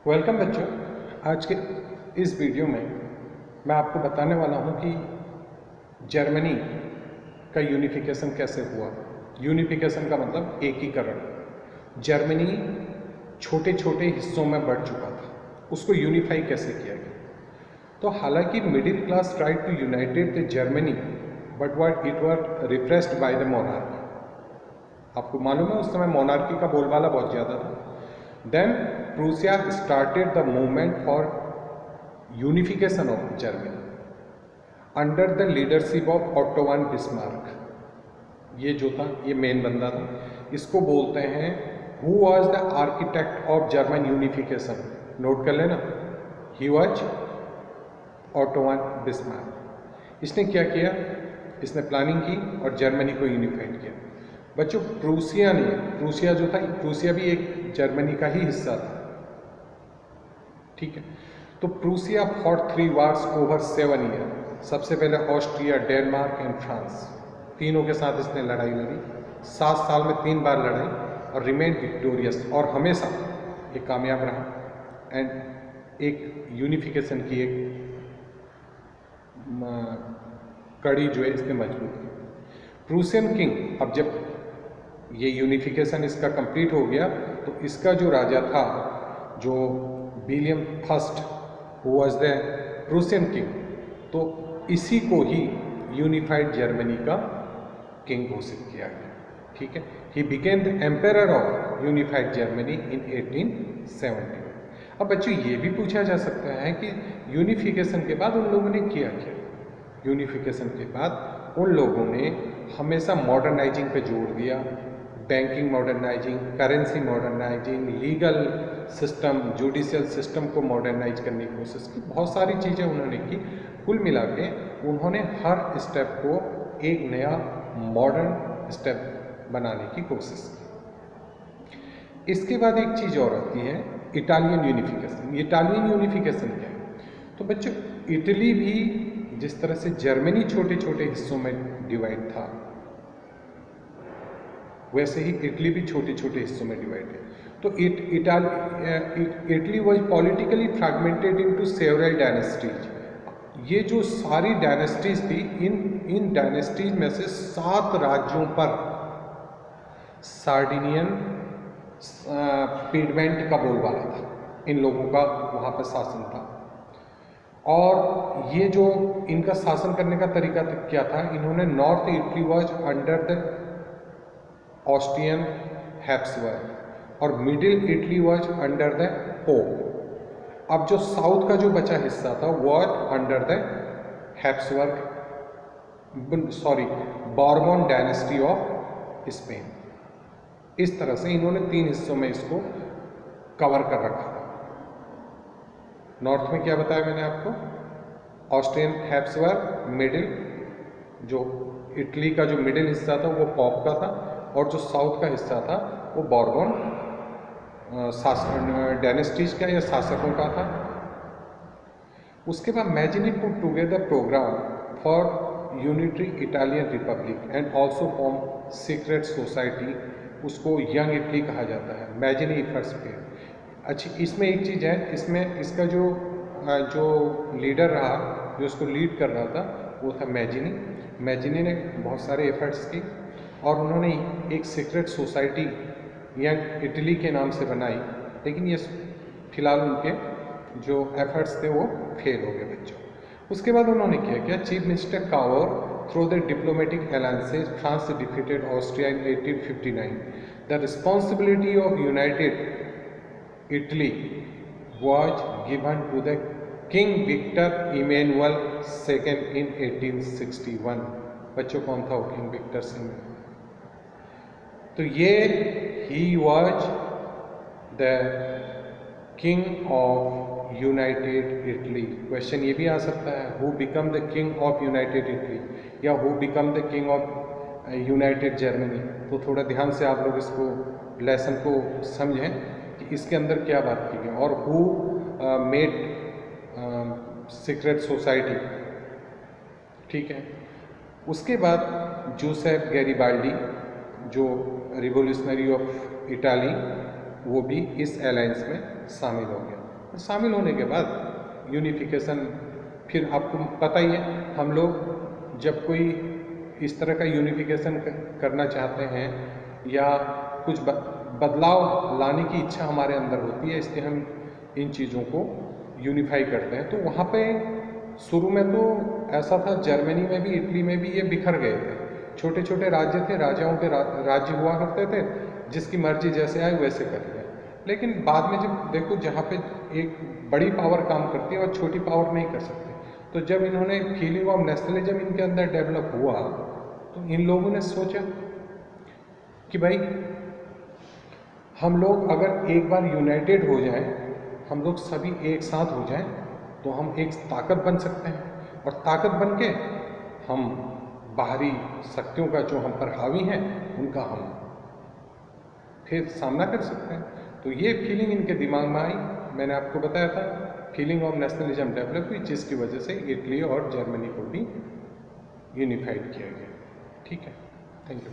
Welcome बच्चों। आज के इस वीडियो में मैं आपको बताने वाला हूं कि जर्मनी का यूनिफिकेशन कैसे हुआ। यूनिफिकेशन का मतलब एकीकरण। जर्मनी छोटे छोटे हिस्सों में बढ़ चुका था, उसको यूनिफाई कैसे किया गया। तो हालांकि middle class tried to united the Germany but what it were repressed by the monarchy. आपको मालूम है उस समय मोनार्की का बोलबाला बहुत ज़्यादा था। Then Prussia started the movement for unification of Germany under the leadership of Otto von Bismarck। ये जो था ये मेन बंदा था। इसको बोलते हैं Who was the architect of German unification? Note कर लेना, He was Otto von Bismarck। इसने क्या किया? इसने प्लानिंग की और जर्मनी को यूनिफाइड किया। बच्चों प्रूसिया जो था, प्रूसिया भी एक जर्मनी का ही हिस्सा था, ठीक है। तो Prussia fought 3 wars over 7 year. सबसे पहले ऑस्ट्रिया, डेनमार्क एंड फ्रांस, तीनों के साथ इसने लड़ाई लड़ी। 7 साल में 3 बार लड़ाई और रिमेन विक्टोरियस, और हमेशा ये कामयाब रहा एंड एक यूनिफिकेशन की एक कड़ी जो है इसने मजबूत की। प्रूसियन किंग, अब जब ये यूनिफिकेशन इसका कंप्लीट हो गया तो इसका जो राजा था, जो William first, who was the Prussian king, तो इसी को ही यूनिफाइड जर्मनी का किंग घोषित किया गया, ठीक है। He became the emperor of unified Germany in 1870। अब बच्चों ये भी पूछा जा सकता है कि यूनिफिकेशन के बाद उन लोगों ने किया क्या। यूनिफिकेशन के बाद उन लोगों ने हमेशा मॉडर्नाइजिंग पे जोर दिया। Banking modernising, currency modernising, legal system, judicial system को मॉडर्नाइज करने की कोशिश की। बहुत सारी चीज़ें उन्होंने की। कुल मिला के उन्होंने हर स्टेप को एक नया मॉडर्न स्टेप बनाने की कोशिश की। इसके बाद एक चीज़ और आती है, इटालियन यूनिफिकेशन। इटालियन यूनिफिकेशन क्या है? तो बच्चों इटली भी जिस तरह से जर्मनी छोटे छोटे हिस्सों में डिवाइड था, वैसे ही इटली भी छोटे छोटे हिस्सों में डिवाइड है। तो Italy was politically fragmented into several dynasties. ये जो सारी डायनेस्टीज थी, इन डायनेस्टीज में से 7 राज्यों पर सार्डिनियन पीडमेंट का बोलबाला था। इन लोगों का वहाँ पर शासन था। और ये जो इनका शासन करने का तरीका क्या था, इन्होंने north Italy was under the Austrian Habsburg और middle Italy was under the Pope. अब जो साउथ का जो बचा हिस्सा था वो under the Habsburg, Bourbon dynasty of Spain. इस तरह से इन्होंने 3 हिस्सों में इसको कवर कर रखा था। नॉर्थ में क्या बताया मैंने आपको, ऑस्ट्रियन हैब्सबर्ग, मिडिल जो इटली का जो मिडिल हिस्सा था वो पोप का था, और जो साउथ का हिस्सा था वो बॉर्बन डायनेस्टीज का या शासकों का था। उसके बाद Mazzini put together programme for unitary Italian republic and also form secret society. उसको यंग इटली कहा जाता है, मैजिनी इफर्ट्स पे। अच्छा, इसमें एक चीज़ है, इसमें इसका जो लीडर रहा, जो उसको लीड कर रहा था, वो था मैजिनी। मैजिनी ने बहुत सारे एफर्ट्स की और उन्होंने एक सीक्रेट सोसाइटी यंग इटली के नाम से बनाई, लेकिन ये फिलहाल उनके जो एफर्ट्स थे वो फेल हो गए बच्चों। उसके बाद उन्होंने क्या, chief minister Cavour through the diplomatic alliances France defeated Austria in 1859। The responsibility of united Italy was given to the King Victor Emmanuel II in 1861। बच्चों कौन था वो किंग विक्टर सिंह? तो ये he was the King of United Italy। Question ये भी आ सकता है, who become the King of United Italy या who become the King of United Germany। तो थोड़ा ध्यान से आप लोग इसको लेसन को समझें कि इसके अंदर क्या बात की गई, और हु मेड सीक्रेट सोसाइटी, ठीक है। उसके बाद जोसेफ गैरिबाल्डी, जो रिवोल्यूशनरी ऑफ इटाली, वो भी इस अलायंस में शामिल हो गया। शामिल होने के बाद यूनिफिकेशन, फिर आपको पता ही है हम लोग जब कोई इस तरह का यूनिफिकेशन करना चाहते हैं या कुछ बदलाव लाने की इच्छा हमारे अंदर होती है, इसलिए हम इन चीज़ों को यूनिफाई करते हैं। तो वहाँ पे शुरू में तो ऐसा था, जर्मनी में भी इटली में भी ये बिखर गए थे, छोटे छोटे राज्य थे, राजाओं के राज्य हुआ करते थे, जिसकी मर्जी जैसे आए वैसे कर लिया। लेकिन बाद में जब देखो जहाँ पे एक बड़ी पावर काम करती है और छोटी पावर नहीं कर सकती, तो जब इन्होंने फीलिंग ऑफ नेशनलिज्म इनके अंदर डेवलप हुआ तो इन लोगों ने सोचा कि भाई हम लोग अगर एक बार यूनाइटेड हो जाएं, हम लोग सभी एक साथ हो जाएं, तो हम एक ताकत बन सकते हैं और ताकत बन के हम बाहरी शक्तियों का जो हम पर हावी हैं उनका हम फिर सामना कर सकते हैं। तो ये फीलिंग इनके दिमाग में आई, मैंने आपको बताया था फीलिंग ऑफ नेशनलिज्म डेवलप हुई, जिसकी वजह से इटली और जर्मनी को भी यूनिफाइड किया गया। ठीक है, थैंक यू।